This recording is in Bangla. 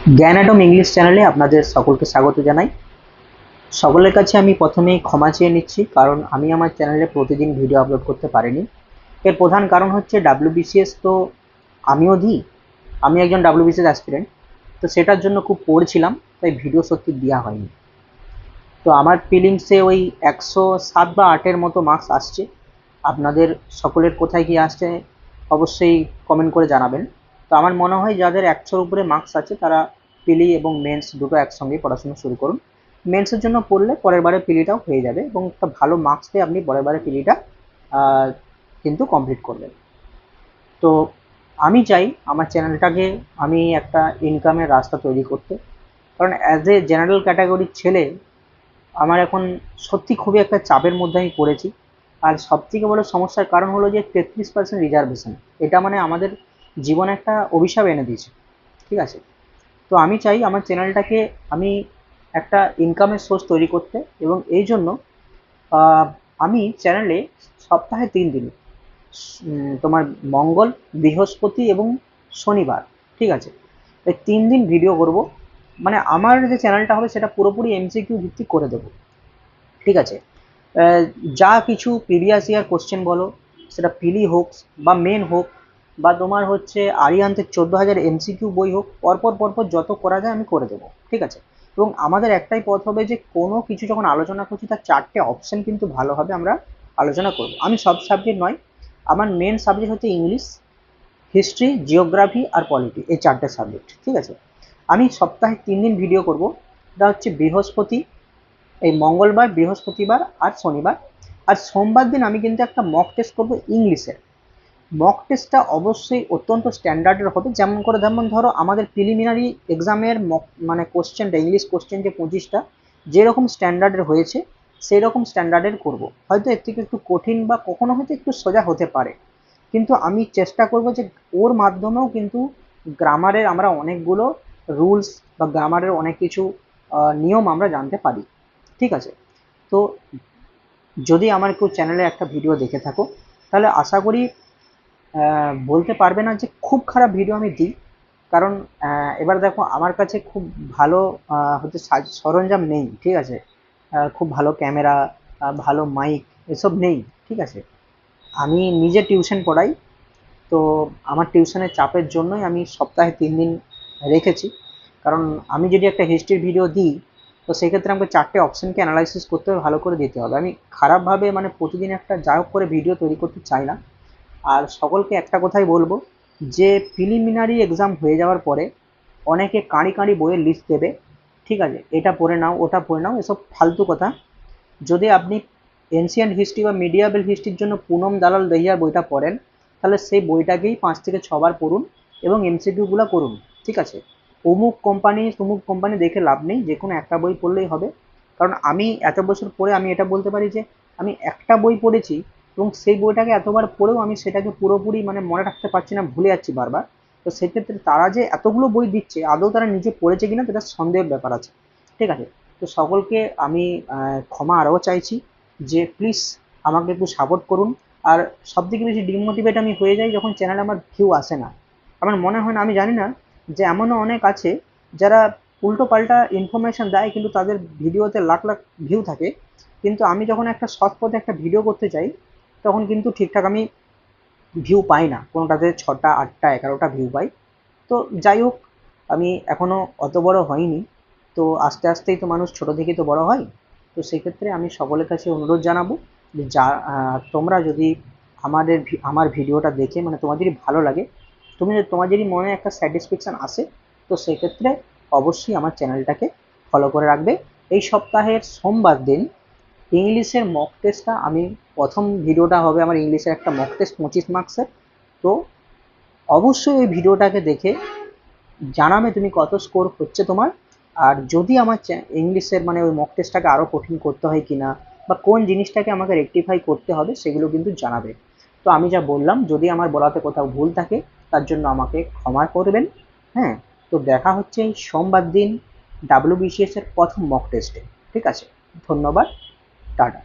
জ্ঞান অ্যাটম ইংলিশ চ্যানেলে আপনাদের সকলকে স্বাগত জানাই। সকলের কাছে আমি প্রথমেই ক্ষমা চেয়ে নিচ্ছি, কারণ আমি আমার চ্যানেলে প্রতিদিন ভিডিও আপলোড করতে পারিনি। এর প্রধান কারণ হচ্ছে ডাব্লিউবিসিএস তো আমিও দিই, আমি একজন ডাব্লিউবিসিএস অ্যাসপিরেন্ট, তো সেটার জন্য খুব পড়ছিলাম, তাই ভিডিও সত্যি দেওয়া হয়নি। তো আমার ফিলিংসে ওই 107 বা 8-এর মতো মার্কস আসছে। আপনাদের সকলের কোথায় কি আসছে অবশ্যই কমেন্ট করে জানাবেন। তো আমার মনে হয় যাদের 100-র উপরে মার্কস আছে তারা পিলি এবং মেন্স দুটো একসঙ্গে পড়াশোনা শুরু করুন। মেন্সের জন্য পড়লে পরের বারে পিলিটাও হয়ে যাবে এবং একটা ভালো মার্কস পেয়ে আপনি পরের বারে পিলিটা কিন্তু কমপ্লিট করবেন। তো আমি চাই আমার চ্যানেলটাকে আমি একটা ইনকামের রাস্তা তৈরি করতে, কারণ অ্যাজ এ জেনারেল ক্যাটাগরির ছেলে আমার এখন সত্যি খুবই একটা চাপের মধ্যে আমি পড়েছি। আর সবথেকে বড় সমস্যার কারণ হলো যে 33% রিজার্ভেশন, এটা মানে আমাদের জীবনে একটা অভিশাপ এনে দিয়েছে। ঠিক আছে, তো আমি চাই আমার চ্যানেলটাকে আমি একটা ইনকামের সোর্স তৈরি করতে, এবং এই জন্য আহ, আমি চ্যানেলে সপ্তাহে 3 দিন তোমার মঙ্গল, বৃহস্পতি এবং শনিবার, ঠিক আছে, এই 3 দিন ভিডিও করব। মানে আমার যে চ্যানেলটা হবে সেটা পুরোপুরি এমসিকিউ ভিত্তিক করে দেবো। ঠিক আছে, যা কিছু প্রিভিয়াস ইয়ার কোশ্চেন বলো, সেটা পিলি হোক বা মেন হোক বা তোমার হচ্ছে আরিয়ান্তের 14,000 এমসিকিউ বই হোক, পরপর পরপর যত করা যায় আমি করে দেবো। ঠিক আছে, এবং আমাদের একটাই পথ হবে যে কোনো কিছু যখন আলোচনা করছি তার 4টে অপশন কিন্তু ভালোভাবে আমরা আলোচনা করব। আমি সব সাবজেক্ট নয়, আমার মেন সাবজেক্ট হচ্ছে ইংলিশ, হিস্ট্রি, জিওগ্রাফি আর পলিটি, এই 4টে সাবজেক্ট। ঠিক আছে, আমি সপ্তাহে 3 দিন ভিডিও করব। এটা হচ্ছে বৃহস্পতি, এই মঙ্গলবার, বৃহস্পতিবার আর শনিবার। আর সোমবার দিন আমি কিন্তু একটা মক টেস্ট করবো ইংলিশের। মক টেস্টটা অবশ্যই অত্যন্ত স্ট্যান্ডার্ডের হবে, যেমন ধরো আমাদের প্রিলিমিনারি এক্সামের মক মানে কোশ্চেনটা, ইংলিশ কোশ্চেন যে 25টা যেরকম স্ট্যান্ডার্ডের হয়েছে সেই রকম স্ট্যান্ডার্ডের করব। হয়তো এর থেকে একটু কঠিন বা কখনো হয়তো একটু সোজা হতে পারে, কিন্তু আমি চেষ্টা করব যে ওর মাধ্যমেও কিন্তু গ্রামারের আমরা অনেকগুলো রুলস বা গ্রামারের অনেক কিছু নিয়ম আমরা জানতে পারি। ঠিক আছে, তো যদি আমার কেউ চ্যানেলে একটা ভিডিও দেখে থাকো, তাহলে আশা করি বলতে পারবে না যে খুব খারাপ ভিডিও আমি দিই। কারণ এবার দেখো আমার কাছে খুব ভালো হচ্ছে সরঞ্জাম নেই। ঠিক আছে, খুব ভালো ক্যামেরা, ভালো মাইক এসব নেই। ঠিক আছে, আমি নিজে টিউশন পড়াই, তো আমার টিউশনের চাপের জন্যই আমি সপ্তাহে 3 দিন রেখেছি। কারণ আমি যদি একটা হিস্ট্রির ভিডিও দিই, তো সেক্ষেত্রে আমাকে 4টে অপশনকে অ্যানালাইসিস করতে হবে, ভালো করে দিতে হবে। আমি খারাপভাবে মানে প্রতিদিন একটা যা হোক করে ভিডিও তৈরি করতে চাই না। আর সকলকে একটা কথাই বলবো যে প্রিলিমিনারি এক্সাম হয়ে যাওয়ার পরে অনেকে কাঁড়ি কাঁড়ি বইয়ের লিস্ট দেবে। ঠিক আছে, এটা পড়ে নাও, ওটা পড়ে নাও, এসব ফালতু কথা। যদি আপনি এনশিয়েন্ট হিস্ট্রি বা মিডিয়াবেল হিস্ট্রির জন্য পুনম দালাল দহিয়ার বইটা পড়েন, তাহলে সেই বইটাকেই 5 থেকে 6 বার পড়ুন এবং এমসিকিউগুলো করুন। ঠিক আছে, অমুক কোম্পানি তমুক কোম্পানি দেখে লাভ নেই, যে কোনো একটা বই পড়লেই হবে। কারণ আমি এত বছর পরে আমি এটা বলতে পারি যে আমি একটা বই পড়েছি এবং সেই বইটাকে এতবার পড়েও আমি সেটাকে পুরোপুরি মানে মনে রাখতে পারছি না, ভুলে যাচ্ছি বারবার। তো সেক্ষেত্রে তারা যে এতগুলো বই দিচ্ছে আদৌ তারা নিজে পড়েছে কিনা সেটা সন্দেহের ব্যাপার আছে। ঠিক আছে, তো সকলকে আমি ক্ষমা আরও চাইছি যে প্লিজ আমাকে একটু সাপোর্ট করুন। আর সবথেকে বেশি ডিমোটিভেট আমি হয়ে যাই যখন চ্যানেলে আমার ভিউ আসে না। আমার মনে হয় না, আমি জানি না, যে এমনও অনেক আছে যারা উল্টো পাল্টা ইনফরমেশন দেয় কিন্তু তাদের ভিডিওতে লাখ লাখ ভিউ থাকে, কিন্তু আমি যখন একটা সৎ পথে একটা ভিডিও করতে চাই তখন কিন্তু ঠিকঠাক আমি ভিউ পাই না, কোনোটাতে 6টা 8টা 11টা ভিউ পাই। তো যাই হোক, আমি এখনও অত বড় হইনি, তো আস্তে আস্তেই তো মানুষ ছোট থেকেই তো বড় হয়। তো সেক্ষেত্রে আমি সকলের কাছে অনুরোধ জানাবো যে যা তোমরা যদি আমার ভিডিওটা দেখে মানে তোমার যদি ভালো লাগে, তোমার যদি মনে একটা স্যাটিসফ্যাকশান আসে, তো সেক্ষেত্রে অবশ্যই আমার চ্যানেলটাকে ফলো করে রাখবে। এই সপ্তাহের সোমবার দিন ইংলিশের মক টেস্টটা আমি প্রথম ভিডিওটা হবে আমার ইংলিশের একটা মক টেস্ট 25 মার্কসের। তো অবশ্যই ওই ভিডিওটাকে দেখে জানাবে তুমি কত স্কোর হচ্ছে তোমার। আর যদি আমার ইংলিশের মানে ওই মক টেস্টটাকে আরও কঠিন করতে হয় কিনা বা কোন জিনিসটাকে আমাকে রেকটিফাই করতে হবে সেগুলো কিন্তু জানাবে। তো আমি যা বললাম যদি আমার বলাতে কোথাও ভুল থাকে তার জন্য আমাকে ক্ষমা করবেন। হ্যাঁ, তো দেখা হচ্ছে এই সোমবার দিন ডাব্লিউবিসিএস এর প্রথম মক টেস্টে। ঠিক আছে, ধন্যবাদ, টাটা।